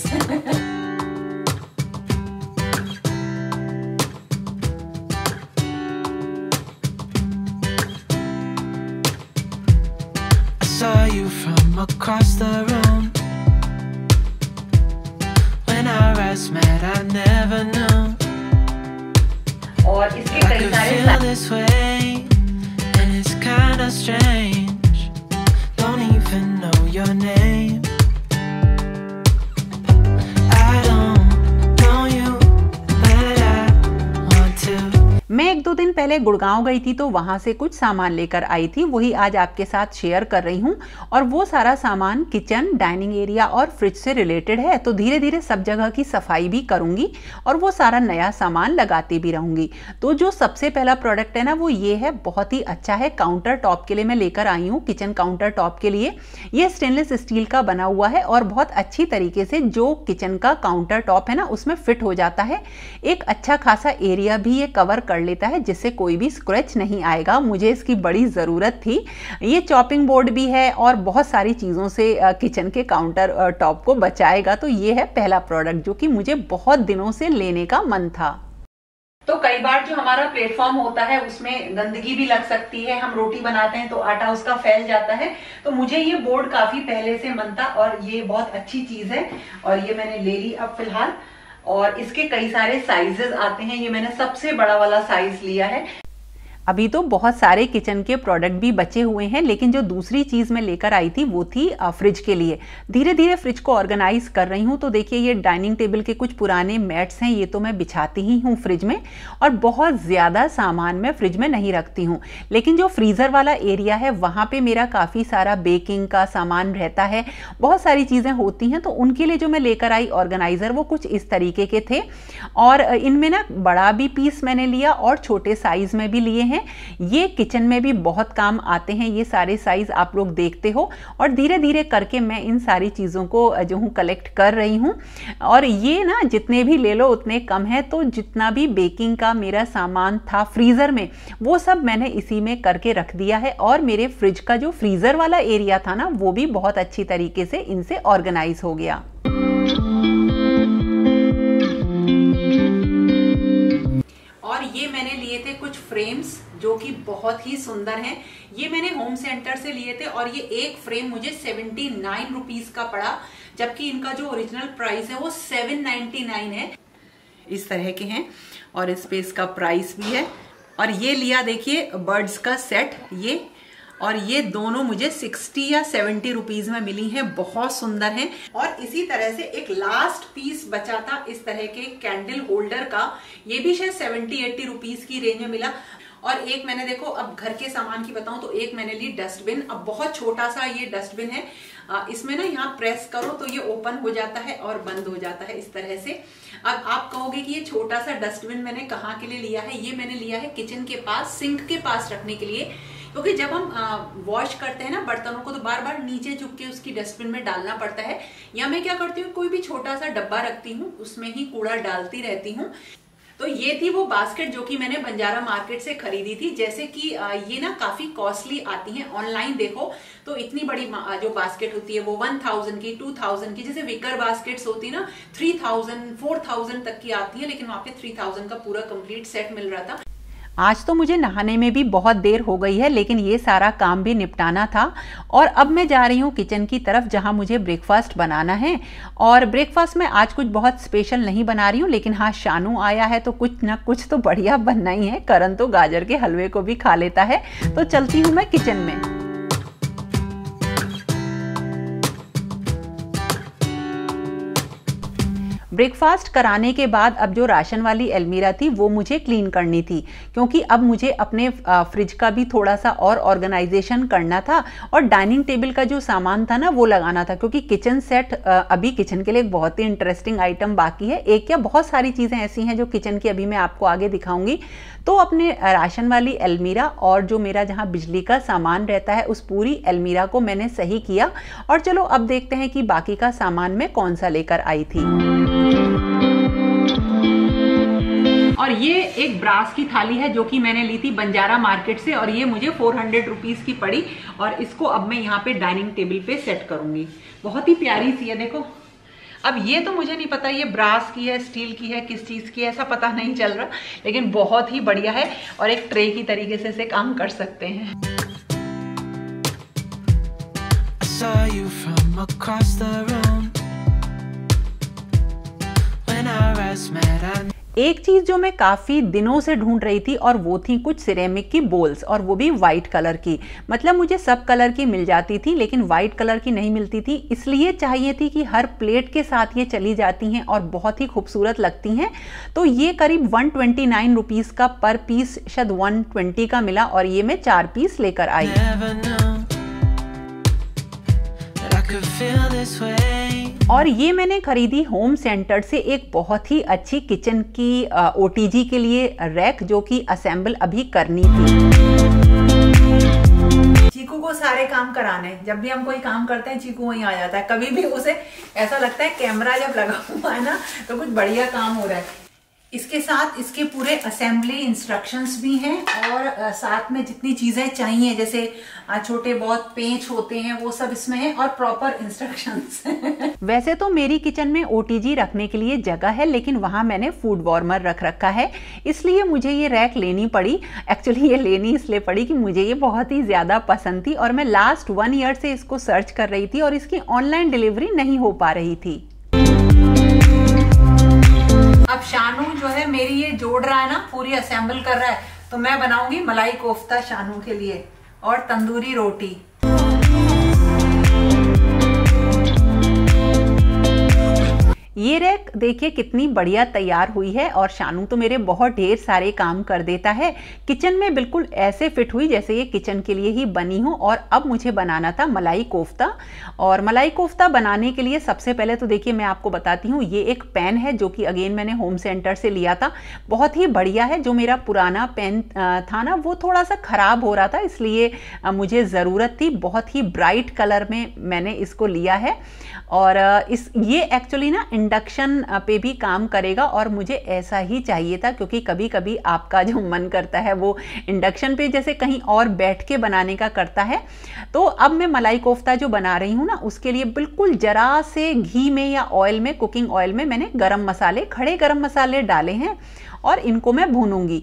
things. I saw you from across the room. When our eyes met, I never knew. और इसके I कई could सारे feel this way, and it's kinda strange. Don't even know your name. I don't know you, but I want to. मैं 1-2 दिन पहले गुड़गांव गई थी तो वहां से कुछ सामान लेकर आई थी, वही आज आपके साथ शेयर कर रही हूं। और वो सारा सामान किचन, डाइनिंग एरिया और फ्रिज से रिलेटेड है, तो धीरे धीरे सब जगह की सफाई भी करूंगी और वो सारा नया सामान लगाती भी रहूंगी। तो जो सबसे पहला प्रोडक्ट है ना, वो ये है, बहुत ही अच्छा है। काउंटर टॉप के लिए मैं लेकर आई हूँ, किचन काउंटर टॉप के लिए। ये स्टेनलेस स्टील का बना हुआ है और बहुत अच्छी तरीके से जो किचन का काउंटर टॉप है ना, उसमें फिट हो जाता है। एक अच्छा खासा एरिया भी ये कवर कर लेता है, जिससे कोई भी स्क्रैच नहीं आएगा। मुझे इसकी बड़ी ज़रूरत थी। ये चॉपिंग बोर्ड भी है और बहुत सारी चीज़ों से किचन के काउंटर टॉप को बचाएगा। तो ये है पहला प्रोडक्ट जो कि मुझे बहुत दिनों से लेने का मन था। तो कई बार जो हमारा प्लेटफॉर्म होता है उसमें गंदगी भी लग सकती है। हम रोटी बनाते हैं तो आटा उसका फैल जाता है। तो मुझे ये बोर्ड काफी पहले से मन था और ये बहुत अच्छी चीज है और ये मैंने ले ली अब फिलहाल। और इसके कई सारे साइजेस आते हैं। ये मैंने सबसे बड़ा वाला साइज लिया है। अभी तो बहुत सारे किचन के प्रोडक्ट भी बचे हुए हैं, लेकिन जो दूसरी चीज़ मैं लेकर आई थी वो थी फ्रिज के लिए। धीरे धीरे फ्रिज को ऑर्गेनाइज कर रही हूँ। तो देखिए, ये डाइनिंग टेबल के कुछ पुराने मैट्स हैं, ये तो मैं बिछाती ही हूँ फ्रिज में। और बहुत ज़्यादा सामान मैं फ्रिज में नहीं रखती हूँ, लेकिन जो फ्रीज़र वाला एरिया है वहाँ पर मेरा काफ़ी सारा बेकिंग का सामान रहता है, बहुत सारी चीज़ें होती हैं। तो उनके लिए जो मैं लेकर आई ऑर्गेनाइज़र, वो कुछ इस तरीके के थे। और इनमें ना बड़ा भी पीस मैंने लिया और छोटे साइज़ में भी लिए हैं। ये किचन में भी बहुत काम आते हैं, ये सारे साइज आप लोग देखते हो। और धीरे धीरे करके मैं इन सारी चीज़ों को जो हूँ कलेक्ट कर रही हूँ। और ये ना जितने भी ले लो उतने कम है। तो जितना भी बेकिंग का मेरा सामान था फ्रीज़र में, वो सब मैंने इसी में करके रख दिया है। और मेरे फ्रिज का जो फ्रीज़र वाला एरिया था ना, वो भी बहुत अच्छी तरीके से इनसे ऑर्गेनाइज हो गया। और ये मैंने लिए थे कुछ फ्रेम्स जो कि बहुत ही सुंदर हैं। ये मैंने होम सेंटर से लिए थे और ये एक फ्रेम मुझे 79 रुपीज का पड़ा, जबकि इनका जो ओरिजिनल प्राइस है वो 799 है। इस तरह के हैं और इस पे इसका प्राइस भी है। और ये लिया देखिए बर्ड्स का सेट, ये और ये दोनों मुझे 60 या 70 रुपीज में मिली हैं, बहुत सुंदर हैं। और इसी तरह से एक लास्ट पीस बचा था इस तरह के कैंडल होल्डर का, ये भी शायद 70-80 रुपीज की रेंज में मिला। और एक मैंने, देखो अब घर के सामान की बताऊं तो एक मैंने ली डस्टबिन। अब बहुत छोटा सा ये डस्टबिन है, इसमें ना यहाँ प्रेस करो तो ये ओपन हो जाता है और बंद हो जाता है इस तरह से। अब आप कहोगे कि ये छोटा सा डस्टबिन मैंने कहाँ के लिए लिया है? ये मैंने लिया है किचन के पास, सिंक के पास रखने के लिए। क्योंकि जब हम वॉश करते हैं ना बर्तनों को, तो बार बार नीचे झुक के उसकी डस्टबिन में डालना पड़ता है। या मैं क्या करती हूँ, कोई भी छोटा सा डब्बा रखती हूँ, उसमें ही कूड़ा डालती रहती हूँ। तो ये थी वो बास्केट जो कि मैंने बंजारा मार्केट से खरीदी थी। जैसे कि ये ना काफी कॉस्टली आती हैं, ऑनलाइन देखो तो इतनी बड़ी जो बास्केट होती है वो 1000 की, 2000 की, जैसे विकर बास्केट्स होती है ना 3000, 4000 तक की आती है, लेकिन वहां पे 3000 का पूरा कंप्लीट सेट मिल रहा था। आज तो मुझे नहाने में भी बहुत देर हो गई है, लेकिन ये सारा काम भी निपटाना था। और अब मैं जा रही हूँ किचन की तरफ, जहाँ मुझे ब्रेकफास्ट बनाना है। और ब्रेकफास्ट में आज कुछ बहुत स्पेशल नहीं बना रही हूँ, लेकिन हाँ, शानू आया है तो कुछ ना कुछ तो बढ़िया बनना ही है। करण तो गाजर के हलवे को भी खा लेता है। तो चलती हूँ मैं किचन में। ब्रेकफास्ट कराने के बाद अब जो राशन वाली अलमीरा थी वो मुझे क्लीन करनी थी, क्योंकि अब मुझे अपने फ्रिज का भी थोड़ा सा और ऑर्गेनाइजेशन करना था। और डाइनिंग टेबल का जो सामान था ना वो लगाना था, क्योंकि किचन सेट अभी किचन के लिए एक बहुत ही इंटरेस्टिंग आइटम बाकी है। एक या बहुत सारी चीज़ें ऐसी हैं जो किचन की अभी मैं आपको आगे दिखाऊंगी। तो अपने राशन वाली अलमीरा और जो मेरा जहाँ बिजली का सामान रहता है उस पूरी अलमीरा को मैंने सही किया। और चलो अब देखते हैं कि बाकी का सामान मैं कौन सा लेकर आई थी। और ये एक ब्रास की थाली है जो कि मैंने ली थी बंजारा मार्केट से, और ये मुझे 400 रुपीज की पड़ी। और इसको अब मैं यहाँ पे डाइनिंग टेबल पे सेट करूंगी। बहुत ही प्यारी सी है, देखो। अब ये तो मुझे नहीं पता ये ब्रास की है, स्टील की है, किस चीज़ की है, ऐसा पता नहीं चल रहा, लेकिन बहुत ही बढ़िया है और एक ट्रे की तरीके से इसे काम कर सकते हैं। Saw you from across the room. When our eyes met, I एक चीज़ जो मैं काफ़ी दिनों से ढूंढ रही थी और वो थी कुछ सिरेमिक की बोल्स, और वो भी वाइट कलर की। मतलब मुझे सब कलर की मिल जाती थी लेकिन वाइट कलर की नहीं मिलती थी, इसलिए चाहिए थी कि हर प्लेट के साथ ये चली जाती हैं और बहुत ही खूबसूरत लगती हैं। तो ये करीब 129 रुपीज़ का पर पीस, शायद 120 का मिला, और ये मैं 4 पीस लेकर आई। never knew that I could feel this way. और ये मैंने खरीदी होम सेंटर से एक बहुत ही अच्छी किचन की ओटीजी के लिए रैक, जो कि असेंबल अभी करनी थी। चीकू को सारे काम कराने, जब भी हम कोई काम करते हैं चीकू वहीं आ जाता है। कभी भी उसे ऐसा लगता है कैमरा जब लगा हुआ है ना तो कुछ बढ़िया काम हो रहा है। इसके साथ इसके पूरे असेंबली इंस्ट्रक्शंस भी हैं और साथ में जितनी चीजें चाहिए जैसे छोटे बहुत पेंच होते हैं वो सब इसमें है और प्रॉपर इंस्ट्रक्शंस हैं। वैसे तो मेरी किचन में ओटीजी रखने के लिए जगह है, लेकिन वहां मैंने फूड वार्मर रख रखा है, इसलिए मुझे ये रैक लेनी पड़ी। एक्चुअली ये लेनी इसलिए पड़ी कि मुझे ये बहुत ही ज्यादा पसंद थी और मैं लास्ट 1 ईयर से इसको सर्च कर रही थी और इसकी ऑनलाइन डिलीवरी नहीं हो पा रही थी। अब शानू जो है मेरी ये जोड़ रहा है ना, पूरी असेंबल कर रहा है, तो मैं बनाऊंगी मलाई कोफ्ता शानू के लिए और तंदूरी रोटी। ये रैक देखिए कितनी बढ़िया तैयार हुई है और शानू तो मेरे बहुत ढेर सारे काम कर देता है। किचन में बिल्कुल ऐसे फिट हुई जैसे ये किचन के लिए ही बनी हो। और अब मुझे बनाना था मलाई कोफ्ता, और मलाई कोफ्ता बनाने के लिए सबसे पहले तो देखिए मैं आपको बताती हूँ, ये एक पैन है जो कि अगेन मैंने होम सेंटर से लिया था, बहुत ही बढ़िया है। जो मेरा पुराना पैन था ना वो थोड़ा सा खराब हो रहा था, इसलिए मुझे ज़रूरत थी, बहुत ही ब्राइट कलर में मैंने इसको लिया है। और ये एक्चुअली ना इंडक्शन पे भी काम करेगा और मुझे ऐसा ही चाहिए था, क्योंकि कभी कभी आपका जो मन करता है वो इंडक्शन पे जैसे कहीं और बैठ के बनाने का करता है। तो अब मैं मलाई कोफ्ता जो बना रही हूँ ना उसके लिए बिल्कुल जरा से घी में या ऑयल में, कुकिंग ऑयल में मैंने गरम मसाले, खड़े गरम मसाले डाले हैं और इनको मैं भूनूंगी।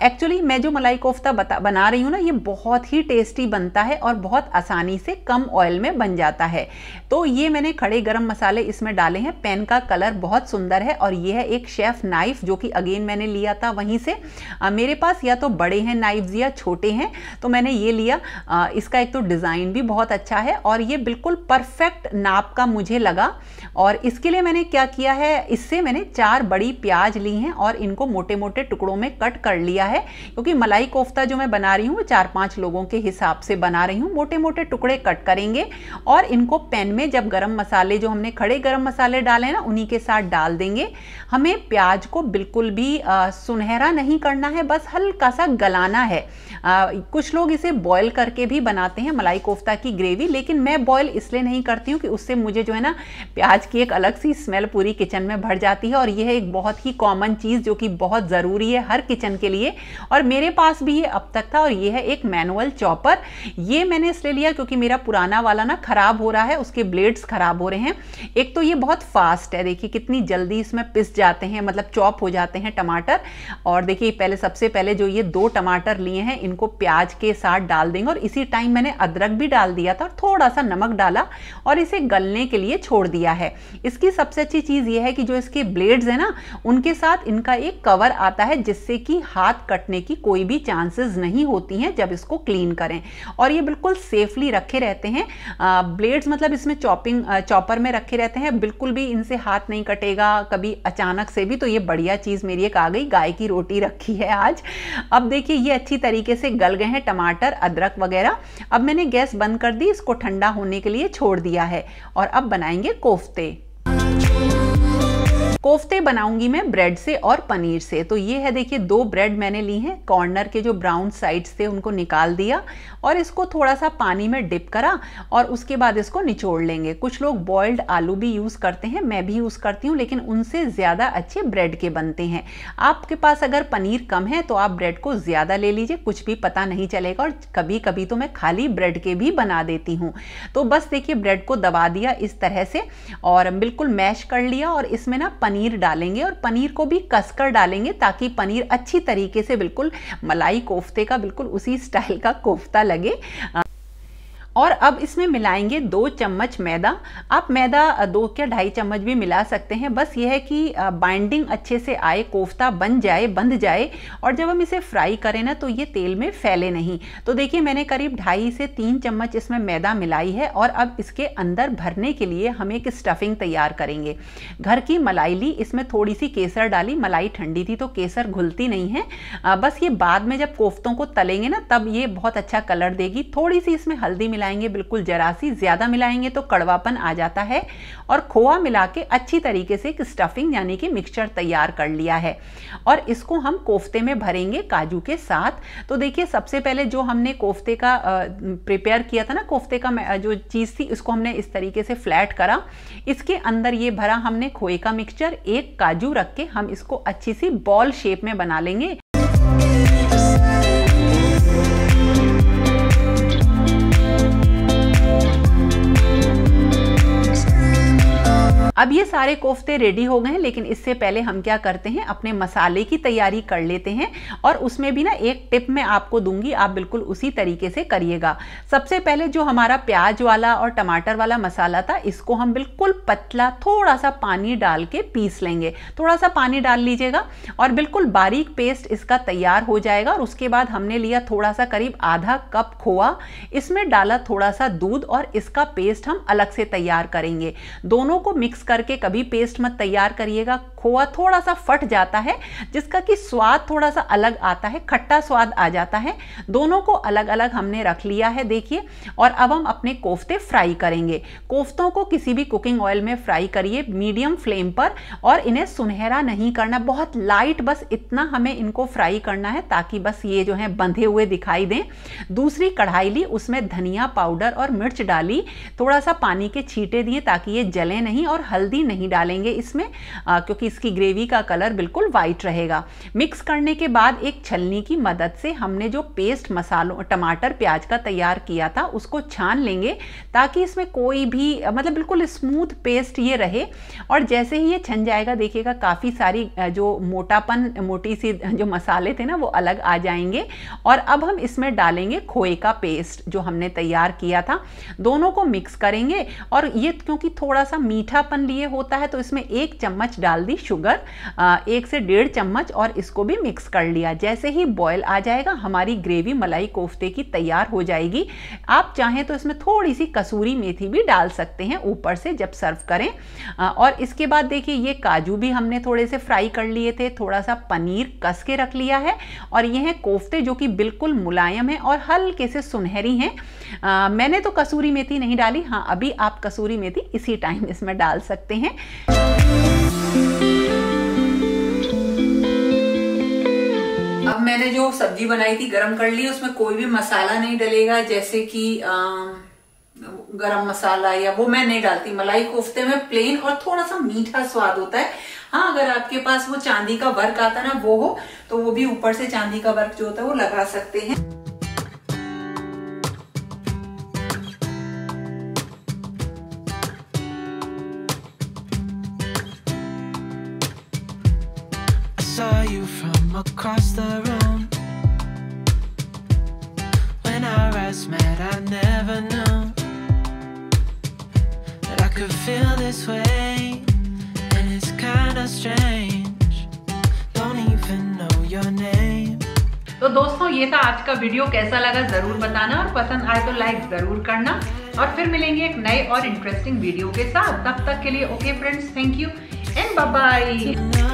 एक्चुअली मैं जो मलाई कोफ्ता बना रही हूँ ना ये बहुत ही टेस्टी बनता है और बहुत आसानी से कम ऑयल में बन जाता है। तो ये मैंने खड़े गरम मसाले इसमें डाले हैं। पैन का कलर बहुत सुंदर है और ये है एक शेफ नाइफ जो कि अगेन मैंने लिया था वहीं से। मेरे पास या तो बड़े हैं नाइफ्स या छोटे हैं, तो मैंने ये लिया। इसका एक तो डिज़ाइन भी बहुत अच्छा है और ये बिल्कुल परफेक्ट नाप का मुझे लगा। और इसके लिए मैंने क्या किया है, इससे मैंने 4 बड़ी प्याज ली हैं और इनको मोटे मोटे टुकड़ों में कट कर लिया है, क्योंकि मलाई कोफ्ता जो मैं बना रही हूँ वो 4-5 लोगों के हिसाब से बना रही हूँ। मोटे मोटे टुकड़े कट करेंगे और इनको पैन में जब गरम मसाले जो हमने खड़े गरम मसाले डाले ना उन्हीं के साथ डाल देंगे। हमें प्याज को बिल्कुल भी सुनहरा नहीं करना है, बस हल्का सा गलाना है। कुछ लोग इसे बॉयल करके भी बनाते हैं मलाई कोफ्ता की ग्रेवी, लेकिन मैं बॉयल इसलिए नहीं करती हूँ कि उससे मुझे जो है ना प्याज की एक अलग सी स्मेल पूरी किचन में भर जाती है। और यह है एक बहुत ही कॉमन चीज़ जो कि बहुत ज़रूरी है हर किचन के लिए, और मेरे पास भी ये अब तक था। और ये है एक मैनुअल चॉपर। ये मैंने इसलिए लिया क्योंकि मेरा पुराना वाला ना खराब हो रहा है, उसके ब्लेड्स खराब हो रहे हैं। एक तो ये बहुत फास्ट है, देखिए कितनी जल्दी इसमें पिस जाते हैं, मतलब चॉप हो जाते हैं टमाटर। और देखिए पहले सबसे पहले जो ये 2 टमाटर लिए हैं इनको प्याज के साथ डाल देंगे और इसी टाइम मैंने अदरक भी डाल दिया था और थोड़ा सा नमक डाला और इसे गलने के लिए छोड़ दिया है। इसकी सबसे अच्छी चीज़ ये है कि जो इसके ब्लेड्स है ना उनके साथ इनका एक कवर आता है, जिससे कि हाथ कटने की कोई भी चांसेस नहीं होती हैं जब इसको क्लीन करें। और ये बिल्कुल सेफली रखे रहते हैं ब्लेड्स, मतलब इसमें चॉपर में रखे रहते हैं, बिल्कुल भी इनसे हाथ नहीं कटेगा कभी अचानक से भी। तो ये बढ़िया चीज़ मेरी एक आ गई। गाय की रोटी रखी है आज। अब देखिए ये अच्छी तरीके से गल गए हैं टमाटर अदरक वगैरह। अब मैंने गैस बंद कर दी, इसको ठंडा होने के लिए छोड़ दिया है और अब बनाएंगे कोफ्ते। कोफ्ते बनाऊंगी मैं ब्रेड से और पनीर से। तो ये है देखिए 2 ब्रेड मैंने ली हैं, कॉर्नर के जो ब्राउन साइड्स थे उनको निकाल दिया और इसको थोड़ा सा पानी में डिप करा और उसके बाद इसको निचोड़ लेंगे। कुछ लोग बॉइल्ड आलू भी यूज़ करते हैं, मैं भी यूज़ करती हूँ, लेकिन उनसे ज़्यादा अच्छे ब्रेड के बनते हैं। आपके पास अगर पनीर कम है तो आप ब्रेड को ज़्यादा ले लीजिए, कुछ भी पता नहीं चलेगा। और कभी कभी तो मैं खाली ब्रेड के भी बना देती हूँ। तो बस देखिए ब्रेड को दबा दिया इस तरह से और बिल्कुल मैश कर लिया और इसमें ना पनीर डालेंगे और पनीर को भी कसकर डालेंगे ताकि पनीर अच्छी तरीके से बिल्कुल मलाई कोफ्ते का बिल्कुल उसी स्टाइल का कोफ्ता लगे। और अब इसमें मिलाएंगे 2 चम्मच मैदा। आप मैदा 2 या 2.5 चम्मच भी मिला सकते हैं। बस यह है कि बाइंडिंग अच्छे से आए, कोफ्ता बन जाए, बंध जाए और जब हम इसे फ्राई करें ना तो ये तेल में फैले नहीं। तो देखिए मैंने करीब 2.5 से 3 चम्मच इसमें मैदा मिलाई है और अब इसके अंदर भरने के लिए हम एक स्टफिंग तैयार करेंगे। घर की मलाई ली, इसमें थोड़ी सी केसर डाली, मलाई ठंडी थी तो केसर घुलती नहीं है। बस ये बाद में जब कोफ्तों को तलेंगे ना तब ये बहुत अच्छा कलर देगी। थोड़ी सी इसमें हल्दी मिलाएंगे, बिल्कुल जरा सी, ज्यादा मिलाएंगे तो कड़वापन आ जाता है। और खोआ मिला के अच्छी तरीके से एक स्टफिंग यानी कि मिक्सचर तैयार कर लिया है और इसको हम कोफ्ते में भरेंगे काजू के साथ। तो देखिए सबसे पहले जो हमने कोफ्ते का प्रिपेयर किया था ना, कोफ्ते का जो चीज थी इसको हमने इस तरीके से फ्लैट करा। इसके अंदर ये भरा हमने खोए का मिक्सचर, एक काजू रख के हम इसको अच्छी सी बॉल शेप में बना लेंगे। अब ये सारे कोफ्ते रेडी हो गए हैं, लेकिन इससे पहले हम क्या करते हैं, अपने मसाले की तैयारी कर लेते हैं। और उसमें भी ना एक टिप मैं आपको दूंगी, आप बिल्कुल उसी तरीके से करिएगा। सबसे पहले जो हमारा प्याज वाला और टमाटर वाला मसाला था, इसको हम बिल्कुल पतला थोड़ा सा पानी डाल के पीस लेंगे। थोड़ा सा पानी डाल लीजिएगा और बिल्कुल बारीक पेस्ट इसका तैयार हो जाएगा। और उसके बाद हमने लिया थोड़ा सा करीब आधा कप खोआ, इसमें डाला थोड़ा सा दूध और इसका पेस्ट हम अलग से तैयार करेंगे। दोनों को मिक्स करके कभी पेस्ट मत तैयार करिएगा, खोआ थोड़ा सा फट जाता है जिसका कि स्वाद थोड़ा सा अलग आता है, खट्टा स्वाद आ जाता है। दोनों को अलग अलग हमने रख लिया है देखिए। और अब हम अपने कोफ्ते फ्राई करेंगे। कोफ्तों को किसी भी कुकिंग ऑयल में फ्राई करिए मीडियम फ्लेम पर और इन्हें सुनहरा नहीं करना, बहुत लाइट, बस इतना हमें इनको फ्राई करना है ताकि बस ये जो है बंधे हुए दिखाई दें। दूसरी कढ़ाई ली, उसमें धनिया पाउडर और मिर्च डाली, थोड़ा सा पानी के छींटे दिए ताकि ये जले नहीं। और हल्दी नहीं डालेंगे इसमें क्योंकि इसकी ग्रेवी का कलर बिल्कुल वाइट रहेगा। मिक्स करने के बाद एक छलनी की मदद से हमने जो पेस्ट मसालों टमाटर प्याज का तैयार किया था उसको छान लेंगे ताकि इसमें कोई भी मतलब बिल्कुल स्मूथ पेस्ट ये रहे। और जैसे ही ये छन जाएगा देखिएगा काफ़ी सारी जो मोटी सी जो मसाले थे ना वो अलग आ जाएंगे। और अब हम इसमें डालेंगे खोए का पेस्ट जो हमने तैयार किया था, दोनों को मिक्स करेंगे। और ये क्योंकि थोड़ा सा मीठापन लिए होता है तो इसमें 1 चम्मच डाल दी शुगर, 1 से 1.5 चम्मच, और इसको भी मिक्स कर लिया। जैसे ही बॉयल आ जाएगा हमारी ग्रेवी मलाई कोफ्ते की तैयार हो जाएगी। आप चाहें तो इसमें थोड़ी सी कसूरी मेथी भी डाल सकते हैं ऊपर से जब सर्व करें। और इसके बाद देखिए ये काजू भी हमने थोड़े से फ्राई कर लिए थे, थोड़ा सा पनीर कस के रख लिया है और ये हैं कोफ्ते जो कि बिल्कुल मुलायम है और हल्के से सुनहरी हैं। मैंने तो कसूरी मेथी नहीं डाली, हाँ अभी आप कसूरी मेथी इसी टाइम इसमें डाल सकते हैं। अब मैंने जो सब्जी बनाई थी गरम कर ली, उसमें कोई भी मसाला नहीं डलेगा, जैसे कि गरम मसाला या वो मैं नहीं डालती। मलाई कोफ्ते में प्लेन और थोड़ा सा मीठा स्वाद होता है। हाँ अगर आपके पास वो चांदी का वर्क आता ना वो हो तो वो भी ऊपर से चांदी का वर्क जो होता है वो लगा सकते हैं। Saw you from across the room. When our eyes met, I never knew that I could feel this way, and it's kinda strange. Don't even know your name. तो दोस्तों ये था आज का वीडियो, कैसा लगा जरूर बताना और पसंद आए तो लाइक जरूर करना। और फिर मिलेंगे एक नए और इंटरेस्टिंग वीडियो के साथ। तब तक के लिए okay friends, thank you and bye bye.